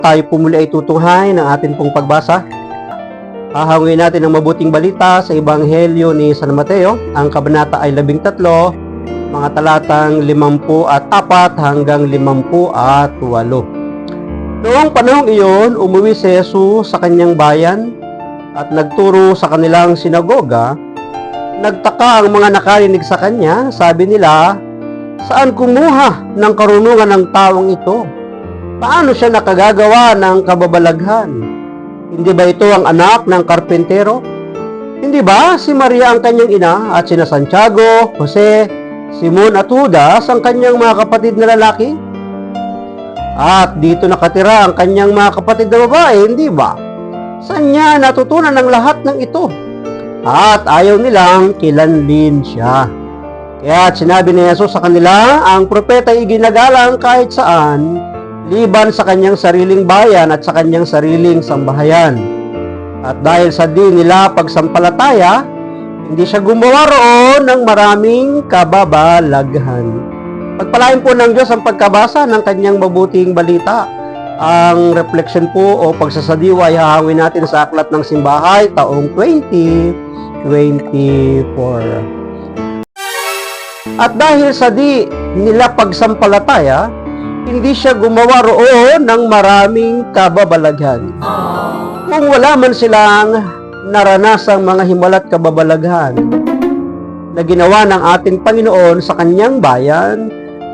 Tayo po muli ay tutunghay ng atin pong pagbasa. Hahangin natin ang mabuting balita sa Ebanghelyo ni San Mateo. Ang kabanata ay 13, mga talatang 54 hanggang 58. Noong panahong iyon, umuwi si Jesus sa kanyang bayan at nagturo sa kanilang sinagoga. Nagtaka ang mga nakarinig sa kanya. Sabi nila, "Saan kumuha ng karunungan ng taong ito? Paano siya nakagagawa ng kababalaghan? Hindi ba ito ang anak ng karpentero? Hindi ba si Maria ang kanyang ina at sina Santiago, Jose, Simon at Judas ang kanyang mga kapatid na lalaki? At dito nakatira ang kanyang mga kapatid na babae, hindi ba? Saan niya natutunan ng lahat ng ito?" At ayaw nilang kilanlin siya. Kaya sinabi ni Jesus sa kanila, ang propeta ay ginagalang kahit saan, liban sa kanyang sariling bayan at sa kanyang sariling sambahayan. At dahil sa di nila pagsampalataya, hindi siya gumawa roon ng maraming kababalaghan. Pagpalain po ng Diyos ang pagkabasa ng kanyang mabuting balita. Ang reflection po o pagsasadiwa ay hahawin natin sa Aklat ng Simbahay taong 2024. At dahil sa di nila pagsampalataya, hindi siya gumawa roon ng maraming kababalaghan. Kung wala man silang naranasang mga himala at kababalaghan na ginawa ng ating Panginoon sa kanyang bayan,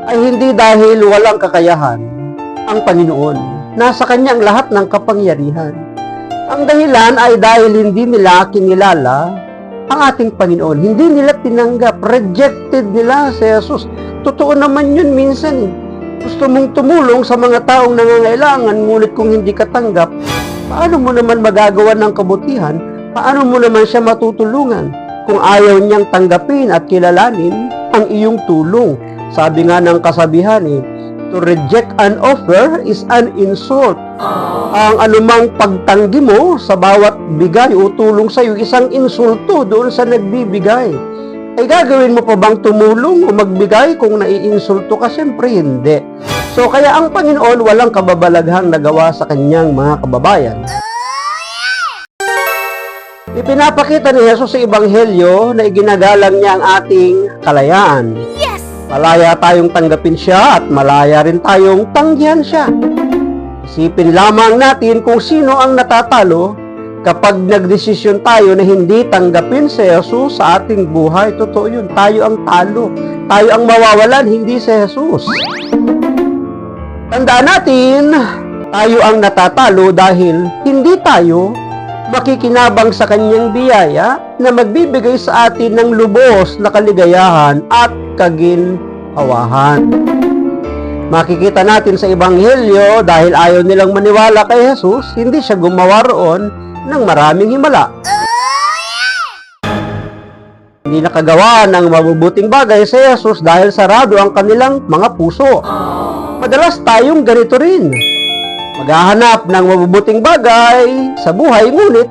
ay hindi dahil walang kakayahan ang Panginoon. Nasa kanyang lahat ng kapangyarihan. Ang dahilan ay dahil hindi nila kinilala ang ating Panginoon. Hindi nila tinanggap. Rejected nila si Jesus. Totoo naman yun minsan. Gusto mong tumulong sa mga taong nangangailangan, ngunit kung hindi ka tanggap, paano mo naman magagawa ng kabutihan? Paano mo naman siya matutulungan kung ayaw niyang tanggapin at kilalanin ang iyong tulong? Sabi nga ng kasabihan to reject an offer is an insult. Ang anumang pagtanggi mo sa bawat bigay o tulong sa iyo, isang insulto doon sa nagbibigay. Ay gagawin mo pa bang tumulong o magbigay kung naiinsulto ka? Siyempre hindi. So kaya ang Panginoon walang kababalaghang nagawa sa kanyang mga kababayan. Ipinapakita ni Jesus sa Ebanghelyo na iginagalang niya ang ating kalayaan. Malaya tayong tanggapin siya at malaya rin tayong tanggihan siya. Isipin lamang natin kung sino ang natatalo kapag nagdesisyon tayo na hindi tanggapin si Jesus sa ating buhay. Totoo yun, tayo ang talo. Tayo ang mawawalan, hindi si Jesus. Tandaan natin, tayo ang natatalo dahil hindi tayo makikinabang sa kanyang biyaya na magbibigay sa atin ng lubos na kaligayahan at kaginhawahan. Makikita natin sa Ebanghelyo dahil ayaw nilang maniwala kay Jesus, hindi siya gumawa roon ng maraming himala. Hindi nakagawa ng mabubuting bagay si Jesus dahil sarado ang kanilang mga puso. Madalas tayong ganito rin. Maghahanap ng mabubuting bagay sa buhay, ngunit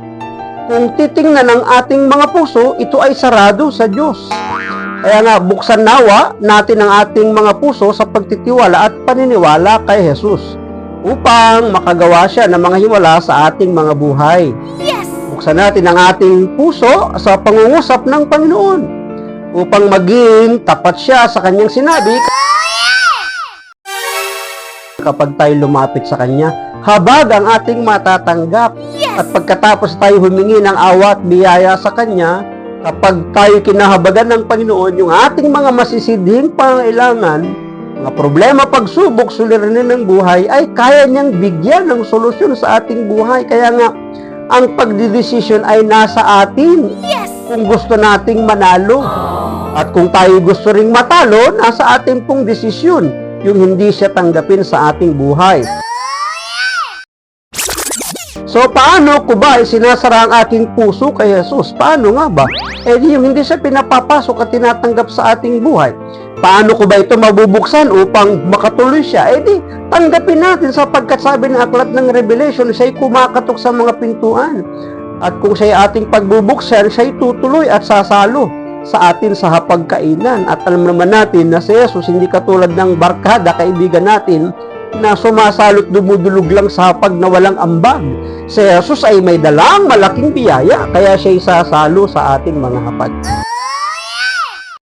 kung titingnan ng ating mga puso, ito ay sarado sa Diyos. Kaya nga, buksan nawa natin ang ating mga puso sa pagtitiwala at paniniwala kay Jesus upang makagawa siya ng mga himala sa ating mga buhay. Buksan natin ang ating puso sa pangungusap ng Panginoon upang maging tapat siya sa kanyang sinabi kapag tayo lumapit sa kanya. Habag ang ating matatanggap. At pagkatapos tayo humingi ng awa at biyaya sa kanya, kapag tayo kinahabagan ng Panginoon, yung ating mga masisidhing pangailangan, mga problema, pagsubok, suliranin ng buhay, ay kaya niyang bigyan ng solusyon sa ating buhay. Kaya nga, ang pagdidesisyon ay nasa atin. Kung gusto nating manalo. At kung tayo gusto ring matalo, nasa atin pong desisyon, yung hindi siya tanggapin sa ating buhay. So, paano ko ba sinasara ang aking puso kay Jesus? Paano nga ba? Yung hindi siya pinapapasok at tinatanggap sa ating buhay. Paano ko ba ito mabubuksan upang makatuloy siya? Tanggapin natin sapagkat sabi ng Aklat ng Revelation, siya'y kumakatok sa mga pintuan. At kung siya'y ating pagbubuksan, siya'y tutuloy at sasalo sa atin sa hapagkainan. At alam naman natin na si Jesus hindi katulad ng barkada, kaibigan natin, na sumasalot dumudulog lang sa hapag na walang ambag. Si Jesus ay may dalang malaking biyaya, kaya siya'y sasalo sa ating mga hapag.